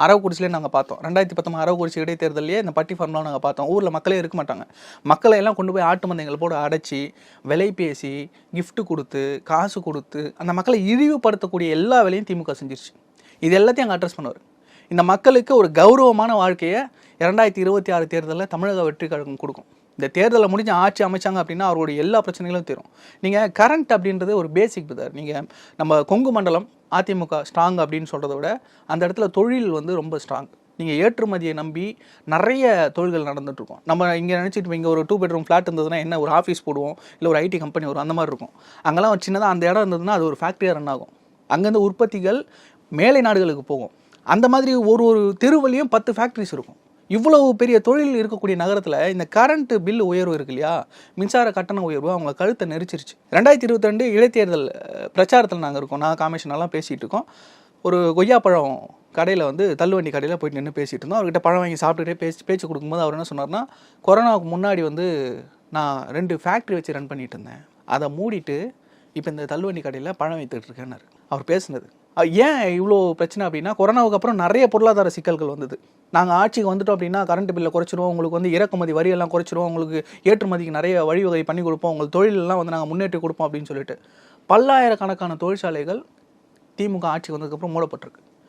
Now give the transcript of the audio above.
அரவக்குறிச்சிலே நாங்கள் பார்த்தோம். 2019 அரவக்குறிச்சி இடைத்தேர்தலையே இந்த பட்டி ஃபார்ம்லாம் நாங்கள் பார்த்தோம். ஊரில் மக்களே இருக்க மாட்டாங்க. மக்களை எல்லாம் கொண்டு போய் ஆட்டு மந்தைங்களை போட்டு அடைச்சி விலை பேசி கிஃப்ட் கொடுத்து காசு கொடுத்து அந்த மக்களை இழிவுபடுத்தக்கூடிய எல்லா வேலையும் திமுக செஞ்சிருச்சு. இது எல்லாத்தையும் அங்கே அட்ரஸ் பண்ணுவார். இந்த மக்களுக்கு ஒரு கௌரவமான வாழ்க்கையை 2026 தேர்தலில் தமிழக வெற்றி கழகம் கொடுக்கும். இந்த தேர்தலில் முடிஞ்ச ஆட்சி அமைச்சாங்க அப்படின்னா அவருடைய எல்லா பிரச்சனைகளும் தீரும். நீங்கள் கரண்ட் அப்படின்றது ஒரு பேசிக் பதர். நீங்கள் நம்ம கொங்கு மண்டலம் அதிமுக ஸ்ட்ராங் அப்படின்னு சொல்கிறத விட அந்த இடத்துல தொழில் வந்து ரொம்ப ஸ்ட்ராங். நீங்கள் ஏற்றுமதியை நம்பி நிறைய தொழில்கள் நடந்துகிட்ருக்கோம். நம்ம இங்கே நினச்சிட்டு இங்கே ஒரு 2 bedroom ஃப்ளாட் இருந்ததுன்னா என்ன ஒரு ஆஃபீஸ் போடுவோம், இல்லை ஒரு ஐடி கம்பெனி வரும், அந்த மாதிரி இருக்கும். அங்கெல்லாம் ஒரு சின்னதாக அந்த இடம் இருந்ததுன்னா அது ஒரு ஃபேக்ட்ரியாக ரன் ஆகும். அங்கேருந்து உற்பத்திகள் மேலை நாடுகளுக்கு போகும். அந்த மாதிரி ஒரு தெருவிலையும் 10 ஃபேக்ட்ரிஸ் இருக்கும். இவ்வளவு பெரிய தொழில் இருக்கக்கூடிய நகரத்தில் இந்த கரண்ட் பில் உயர்வு இருக்கு இல்லையா, மின்சார கட்டண உயர்வு அவங்க கழுத்தை நெரிச்சிருச்சு. 2022 இடைத்தேர்தல் பிரச்சாரத்தில் நாங்கள் இருக்கோம். நான் காமிஷனெல்லாம் பேசிகிட்டு இருக்கோம். ஒரு கொய்யாப்பழம் கடையில் வந்து தள்ளுவண்டி கடையில் போயிட்டு நின்று பேசிகிட்டு இருந்தோம். அவர்கிட்ட பழம் வாங்கி சாப்பிட்டுட்டே பேச்சு கொடுக்கும்போது அவர் என்ன சொன்னார்னா, கொரோனாவுக்கு முன்னாடி வந்து நான் 2 ஃபேக்ட்ரி வச்சு ரன் பண்ணிட்டு இருந்தேன், அதை மூடிட்டு இப்போ இந்த தள்ளுவண்டி கடையில் பழம் வைத்துட்டு இருக்கேன்னாரு அவர் பேசுனது. ஏன் இவ்வளோ பிரச்சனை அப்படின்னா, கொரோனாவுக்கு அப்புறம் நிறைய பொருளாதார சிக்கல்கள் வந்தது. நாங்கள் ஆட்சிக்கு வந்துட்டோம் அப்படின்னா கரண்ட் பில்லை குறைச்சிருவோம், உங்களுக்கு வந்து இறக்குமதி வரியெல்லாம் குறைச்சிருவோம், உங்களுக்கு ஏற்றுமதிக்கு நிறைய வழிவகை பண்ணி கொடுப்போம், உங்கள் தொழிலெல்லாம் வந்து நாங்கள் முன்னேற்றி கொடுப்போம் அப்படின்னு சொல்லிட்டு பல்லாயிரக்கணக்கான தொழிற்சாலைகள் திமுக ஆட்சிக்கு வந்ததுக்கப்புறம் மூடப்பட்டிருக்கு.